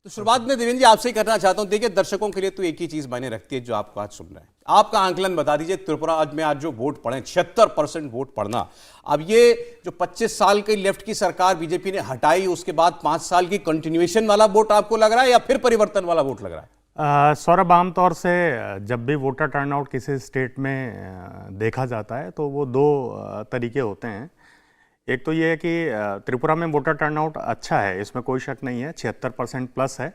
तो शुरुआत में देवेंद्र जी आपसे ही करना चाहता हूं। देखिए, दर्शकों के लिए तो एक ही चीज मायने रखती है जो आपको आज सुन रहे हैं। आपका आंकलन बता दीजिए, त्रिपुरा आज जो वोट पड़े 76% वोट पड़ना, अब ये जो 25 साल की लेफ्ट की सरकार बीजेपी ने हटाई उसके बाद 5 साल की कंटिन्यूएशन वाला वोट आपको लग रहा है या फिर परिवर्तन वाला वोट लग रहा है? सौरभ, आमतौर से जब भी वोटर टर्नआउट किसी स्टेट में देखा जाता है तो वो दो तरीके होते हैं। एक तो ये है कि त्रिपुरा में वोटर टर्नआउट अच्छा है, इसमें कोई शक नहीं है, 76% प्लस है।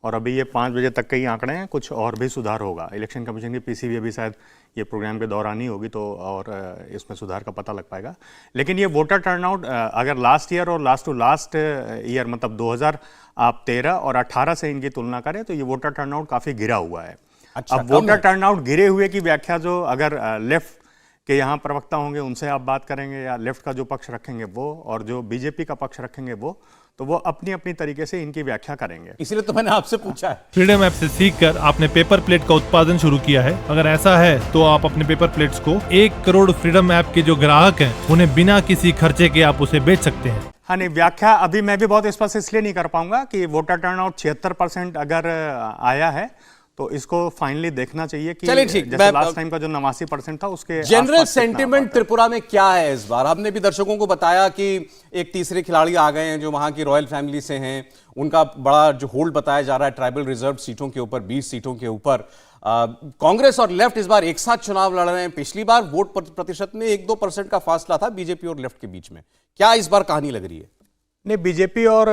और अभी ये 5 बजे तक के ही आंकड़े हैं, कुछ और भी सुधार होगा। इलेक्शन कमीशन की पीसीबी अभी शायद ये प्रोग्राम के दौरान ही होगी तो और इसमें सुधार का पता लग पाएगा। लेकिन ये वोटर टर्नआउट अगर लास्ट ईयर और लास्ट टू लास्ट ईयर मतलब 2013 और 18 से इनकी तुलना करें तो ये वोटर टर्नआउट काफ़ी गिरा हुआ है। अच्छा, अब वोटर टर्नआउट गिरे हुए की व्याख्या जो अगर लेफ्ट कि यहाँ प्रवक्ता होंगे उनसे आप बात करेंगे या लेफ्ट का जो पक्ष रखेंगे वो और जो बीजेपी का पक्ष रखेंगे वो, तो वो अपनी अपनी तरीके से इनकी व्याख्या करेंगे। इसलिए तो मैंने आपसे पूछा है। फ्रीडम ऐप से सीखकर आपने पेपर प्लेट का उत्पादन शुरू किया है। अगर ऐसा है तो आप अपने पेपर प्लेट्स को 1 करोड़ फ्रीडम ऐप के जो ग्राहक हैं उन्हें बिना किसी खर्चे के आप उसे बेच सकते हैं। हाँ नहीं, व्याख्या अभी मैं भी बहुत स्पष्ट इसलिए नहीं कर पाऊंगा कि वोटर टर्नआउट 76% अगर आया है तो इसको फाइनली देखना चाहिए कि चलिए ठीक, जैसे लास्ट टाइम का जो 89% था उसके जनरल सेंटिमेंट त्रिपुरा में क्या है इस बार? हमने भी दर्शकों को बताया कि एक तीसरे खिलाड़ी आ गए हैं जो वहां की रॉयल फैमिली से हैं, उनका बड़ा जो होल्ड बताया जा रहा है ट्राइबल रिजर्व सीटों के ऊपर, 20 सीटों के ऊपर। कांग्रेस और लेफ्ट इस बार एक साथ चुनाव लड़ रहे हैं। पिछली बार वोट प्रतिशत में 1-2% का फासला था बीजेपी और लेफ्ट के बीच में। क्या इस बार कहानी लग रही है? नहीं, बीजेपी और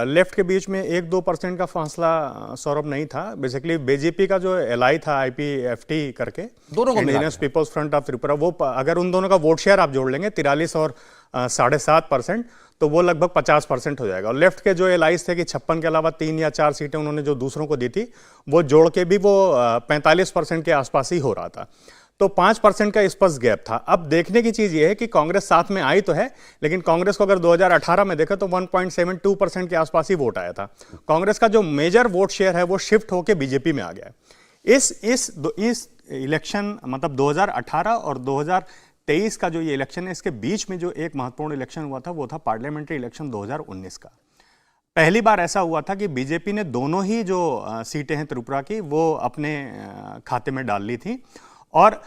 लेफ्ट के बीच में 1-2% का फासला सौरभ नहीं था। बेसिकली बीजेपी का जो एलआई था आईपीएफटी करके, दोनों को indigenous peoples front of Tripura, वो अगर उन दोनों का वोट शेयर आप जोड़ लेंगे 43 और 7.5% तो वो लगभग 50% हो जाएगा। और लेफ्ट के जो एलाइज थे कि 56 के अलावा 3 या 4 सीटें उन्होंने जो दूसरों को दी थी वो जोड़ के भी वो 45% के आसपास ही हो रहा था। तो 5% का स्पष्ट गैप था। अब देखने की चीज ये है कि कांग्रेस साथ में आई तो है, लेकिन कांग्रेस को अगर 2018 में देखा तो 1.72% के आसपास ही वोट आया था। कांग्रेस का जो मेजर वोट शेयर है वो शिफ्ट होकर बीजेपी में आ गया है। इस इलेक्शन मतलब 2018 और 2023 का जो ये इलेक्शन है, इसके बीच में जो एक महत्वपूर्ण इलेक्शन हुआ था वो था पार्लियामेंट्री इलेक्शन 2019 का। पहली बार ऐसा हुआ था कि बीजेपी ने दोनों ही जो सीटें हैं त्रिपुरा की वो अपने खाते में डाल ली थी और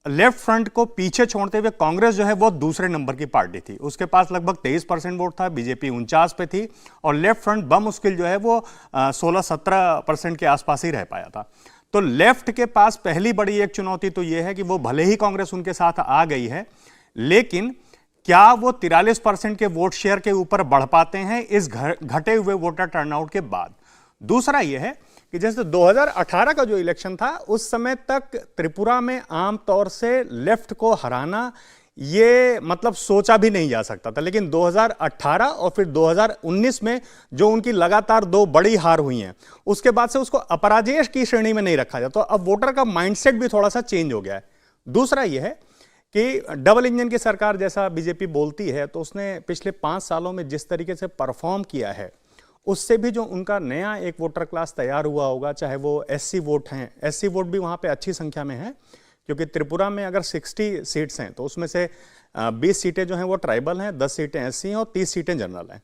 लेफ्ट फ्रंट को पीछे छोड़ते हुए कांग्रेस जो है वो दूसरे नंबर की पार्टी थी। उसके पास लगभग 23% वोट था, बीजेपी 49 पे थी और लेफ्ट फ्रंट बमुश्किल जो है वो 16-17% के आसपास ही रह पाया था। तो लेफ्ट के पास पहली बड़ी एक चुनौती तो ये है कि वो भले ही कांग्रेस उनके साथ आ गई है, लेकिन क्या वो 43% के वोट शेयर के ऊपर बढ़ पाते हैं इस घटे हुए वोटर टर्नआउट के बाद? दूसरा यह है कि जैसे 2018 का जो इलेक्शन था उस समय तक त्रिपुरा में आमतौर से लेफ्ट को हराना ये मतलब सोचा भी नहीं जा सकता था, लेकिन 2018 और फिर 2019 में जो उनकी लगातार 2 बड़ी हार हुई हैं उसके बाद से उसको अपराजय की श्रेणी में नहीं रखा जाता। तो अब वोटर का माइंडसेट भी थोड़ा सा चेंज हो गया है। दूसरा यह है कि डबल इंजन की सरकार जैसा बीजेपी बोलती है तो उसने पिछले 5 सालों में जिस तरीके से परफॉर्म किया है उससे भी जो उनका नया एक वोटर क्लास तैयार हुआ होगा, चाहे वो एससी वोट हैं, एससी वोट भी वहाँ पे अच्छी संख्या में है क्योंकि त्रिपुरा में अगर 60 सीट्स हैं तो उसमें से 20 सीटें जो हैं वो ट्राइबल हैं, 10 सीटें एससी हैं और 30 सीटें जनरल हैं।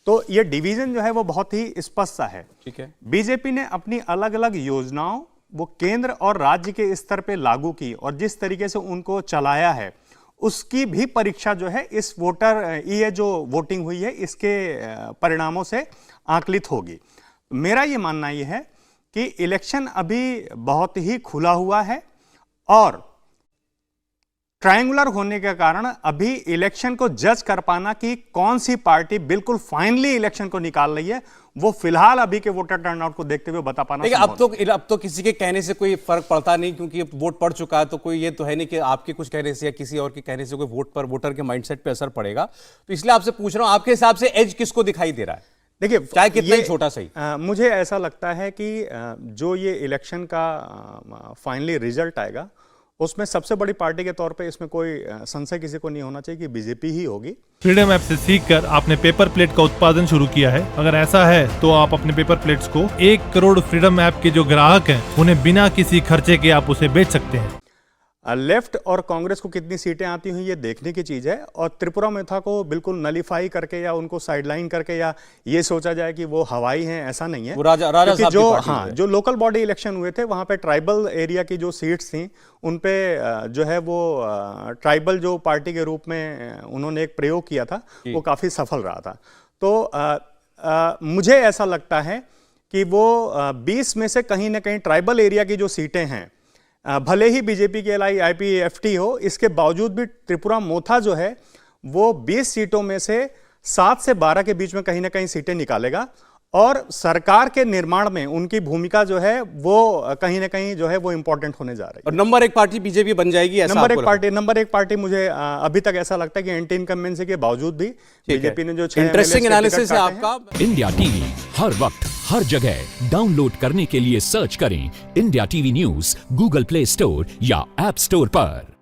तो ये डिवीजन जो है वो बहुत ही स्पष्ट सा है। ठीक है, बीजेपी ने अपनी अलग अलग योजनाओं वो केंद्र और राज्य के स्तर पर लागू की और जिस तरीके से उनको चलाया है उसकी भी परीक्षा जो है इस ये जो वोटिंग हुई है इसके परिणामों से आकलित होगी। मेरा ये मानना ये है कि इलेक्शन अभी बहुत ही खुला हुआ है और ट्रायंगुलर होने के कारण अभी इलेक्शन को जज कर पाना कि कौन सी पार्टी बिल्कुल फाइनली इलेक्शन को निकाल रही है वो फिलहाल अभी के वोटर टर्नआउट को देखते हुए बता पाना। अब तो किसी के कहने से कोई फर्क पड़ता नहीं क्योंकि वोट पड़ चुका है, तो कोई ये तो है नहीं कि आपके कुछ कहने से या किसी और के कहने से कोई वोटर के माइंडसेट पे असर पड़ेगा। तो इसलिए आपसे पूछ रहा हूं, आपके हिसाब से एज किसको दिखाई दे रहा है? देखिए, चाहे कितना ही छोटा सही। मुझे ऐसा लगता है कि जो ये इलेक्शन का फाइनली रिजल्ट आएगा उसमें सबसे बड़ी पार्टी के तौर पे इसमें कोई संशय किसी को नहीं होना चाहिए कि बीजेपी ही होगी। फ्रीडम ऐप से सीखकर आपने पेपर प्लेट का उत्पादन शुरू किया है। अगर ऐसा है तो आप अपने पेपर प्लेट्स को 1 करोड़ फ्रीडम ऐप के जो ग्राहक हैं उन्हें बिना किसी खर्चे के आप उसे बेच सकते हैं। लेफ्ट और कांग्रेस को कितनी सीटें आती हुई ये देखने की चीज है। और त्रिपुरा मेथा को बिल्कुल नलीफाई करके या उनको साइडलाइन करके या ये सोचा जाए कि वो हवाई हैं, ऐसा नहीं है। वो राजा क्योंकि साहब की जो पार्टी हाँ है। जो लोकल बॉडी इलेक्शन हुए थे वहां पे ट्राइबल एरिया की जो सीट्स थी उन पे जो है वो ट्राइबल जो पार्टी के रूप में उन्होंने एक प्रयोग किया था वो काफी सफल रहा था। तो मुझे ऐसा लगता है कि वो 20 में से कहीं ना कहीं ट्राइबल एरिया की जो सीटें हैं, भले ही बीजेपी के LIPFT हो, इसके बावजूद भी त्रिपुरा मोथा जो है वो 20 सीटों में से 7 से 12 के बीच में कहीं ना कहीं सीटें निकालेगा और सरकार के निर्माण में उनकी भूमिका जो है वो कहीं ना कहीं जो है वो इंपॉर्टेंट होने जा रही है। और नंबर 1 पार्टी बीजेपी बन जाएगी ऐसा नंबर आपको एक पार्टी मुझे अभी तक ऐसा लगता है कि एंटी इनकम्बेंसी के बावजूद भी बीजेपी ने जो 6 इंटरेस्टिंग MLA के एनालिसिस टिकट है काटे हैं। आपका। इंडिया टीवी हर वक्त हर जगह डाउनलोड करने के लिए सर्च करें India TV news Google play store या ऐप स्टोर पर।